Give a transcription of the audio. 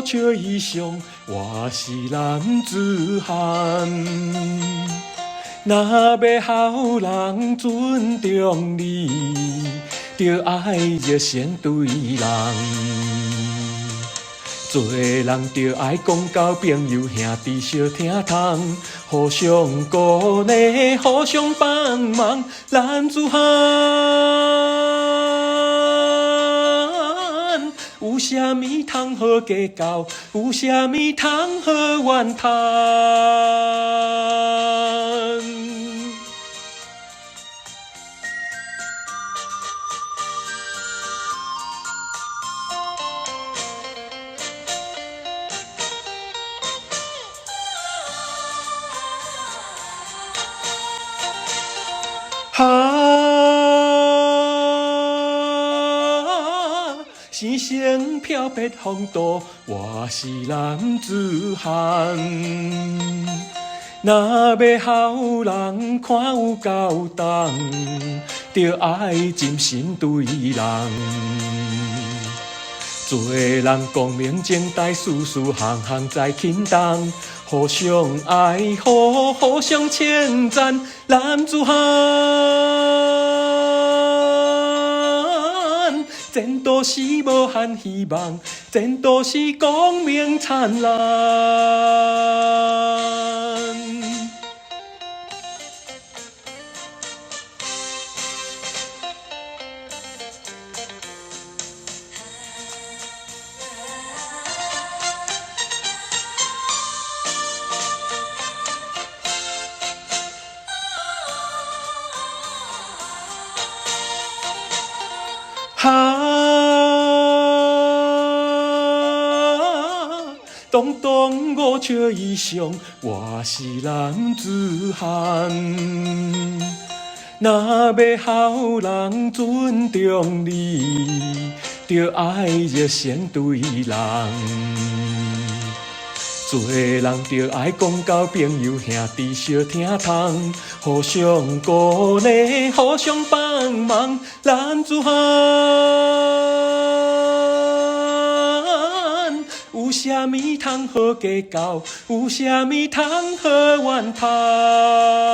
笑以上，我是男子汉。若要好人尊重你，就爱热心对人。做人就爱讲交朋友兄弟相听通，互相鼓励，互相帮忙，男子汉有啥物通好计较，有啥物通好怨叹。生生飘泊风度，我是男子汉。若要好人看有够重，就爱真心对人。做人光明正大，事事行行在轻重，互相爱护，互相称赞，男子汉。前途是无限希望，前途是光明灿烂。东东5尺以上，我是男子汉。若要好人尊重你，就爱热心对人。做人就爱讲交朋友兄弟相听通，互相鼓励，互相帮忙，男子汉有啥物通好计较，有啥物通好怨叹。